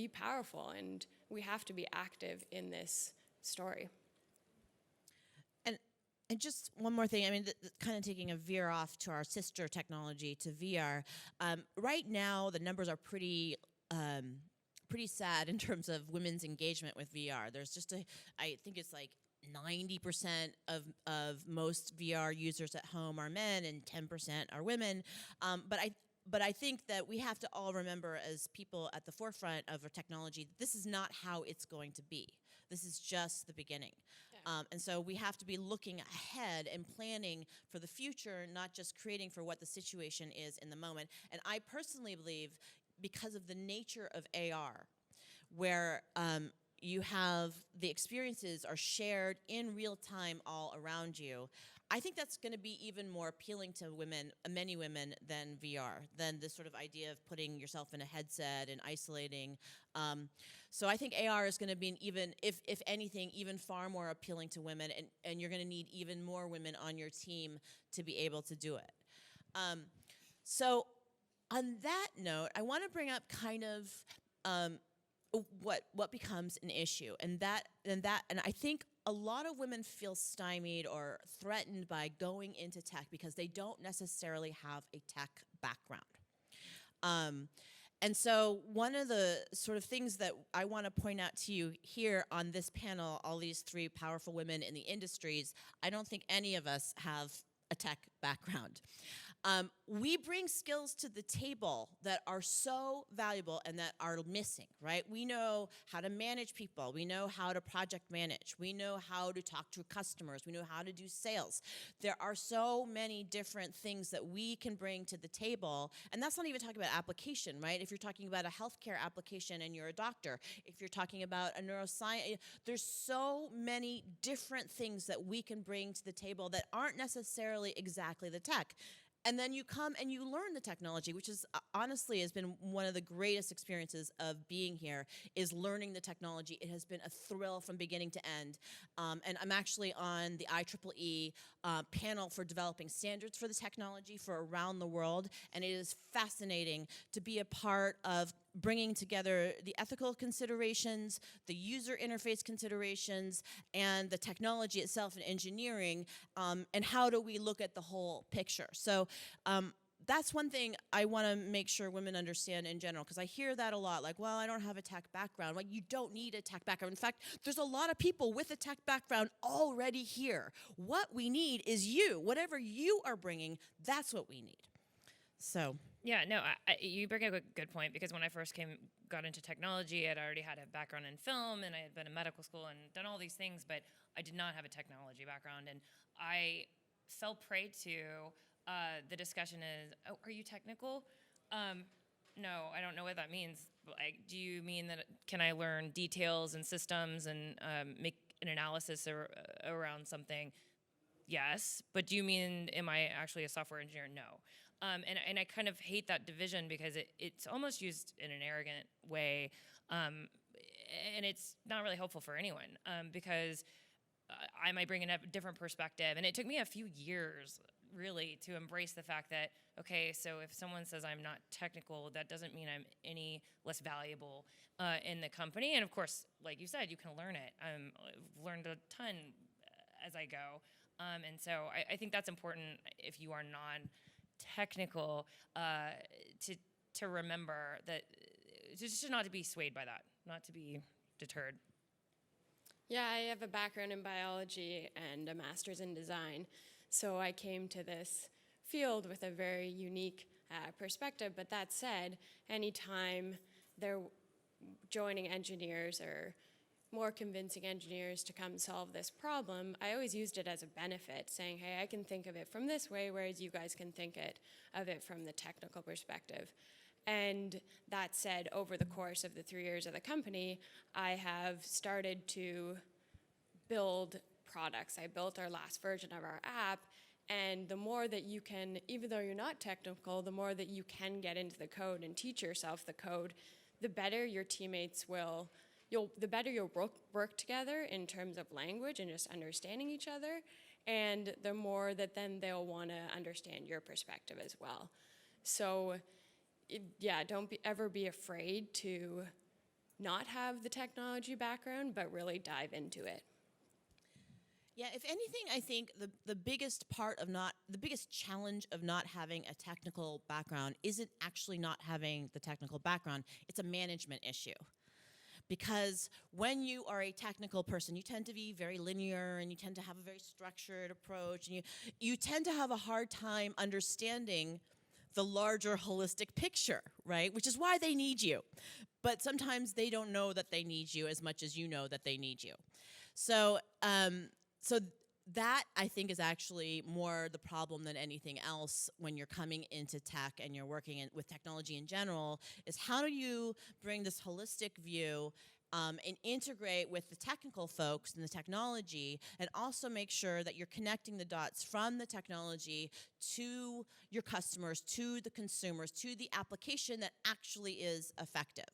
be powerful, and we have to be active in this story. And just one more thing, I mean, kind of taking a veer off to our sister technology, to VR. Right now, the numbers are pretty sad in terms of women's engagement with VR. There's just I think it's like 90% of most VR users at home are men and 10% are women. But I think that we have to all remember, as people at the forefront of our technology, that this is not how it's going to be. This is just the beginning. Yeah. And so we have to be looking ahead and planning for the future, not just creating for what the situation is in the moment. And I personally believe, because of the nature of AR, where you have the experiences are shared in real time all around you, I think that's going to be even more appealing to women, many women, than VR, than this sort of idea of putting yourself in a headset and isolating. So I think AR is going to be even, if anything, even far more appealing to women, and you're going to need even more women on your team to be able to do it. So on that note, I want to bring up kind of what becomes an issue, and I think a lot of women feel stymied or threatened by going into tech because they don't necessarily have a tech background. And so one of the sort of things that I want to point out to you here on this panel, all these three powerful women in the industries, I don't think any of us have a tech background. We bring skills to the table that are so valuable and that are missing, right? We know how to manage people. We know how to project manage. We know how to talk to customers. We know how to do sales. There are so many different things that we can bring to the table, and that's not even talking about application, right? If you're talking about a healthcare application and you're a doctor, if you're talking about a neuroscience, there's so many different things that we can bring to the table that aren't necessarily exactly the tech. And then you come and you learn the technology, which is honestly has been one of the greatest experiences of being here, is learning the technology. It has been a thrill from beginning to end. And I'm actually on the IEEE panel for developing standards for the technology for around the world. And it is fascinating to be a part of bringing together the ethical considerations, the user interface considerations, and the technology itself and engineering, and how do we look at the whole picture. So that's one thing I want to make sure women understand in general, because I hear that a lot, like, well, I don't have a tech background. Well, you don't need a tech background. In fact, there's a lot of people with a tech background already here. What we need is you. Whatever you are bringing, that's what we need. So... Yeah, no, you bring up a good point, because when I first got into technology, I'd already had a background in film, and I had been in medical school and done all these things, but I did not have a technology background, and I fell prey to the discussion is, oh, are you technical? No, I don't know what that means. Like, do you mean that can I learn details and systems and make an analysis around something? Yes, but do you mean, am I actually a software engineer? No. And I kind of hate that division, because it's almost used in an arrogant way, and it's not really helpful for anyone, because I might bring in a different perspective. And it took me a few years, really, to embrace the fact that, okay, so if someone says I'm not technical, that doesn't mean I'm any less valuable in the company. And of course, like you said, you can learn it. I've learned a ton as I go. And so I think that's important if you are non-technical, to remember that, just not to be swayed by that, not to be deterred. Yeah, I have a background in biology and a master's in design, so I came to this field with a very unique perspective. But that said, anytime they're joining engineers or more convincing engineers to come solve this problem, I always used it as a benefit, saying, hey, I can think of it from this way, whereas you guys can think of it from the technical perspective. And that said, over the course of the 3 years of the company, I have started to build products. I built our last version of our app, and the more that you can, even though you're not technical, the more that you can get into the code and teach yourself the code, the better your teammates will, the better you'll work together in terms of language and just understanding each other, and the more that then they'll want to understand your perspective as well. So, yeah, don't ever be afraid to not have the technology background, but really dive into it. Yeah, if anything, I think the biggest the biggest challenge of not having a technical background isn't actually not having the technical background, it's a management issue. Because when you are a technical person, you tend to be very linear and you tend to have a very structured approach, and you tend to have a hard time understanding the larger holistic picture, right? Which is why they need you. But sometimes they don't know that they need you as much as you know that they need you. So, so that I think is actually more the problem than anything else when you're coming into tech and you're working with technology in general, is how do you bring this holistic view and integrate with the technical folks and the technology, and also make sure that you're connecting the dots from the technology to your customers, to the consumers, to the application that actually is effective.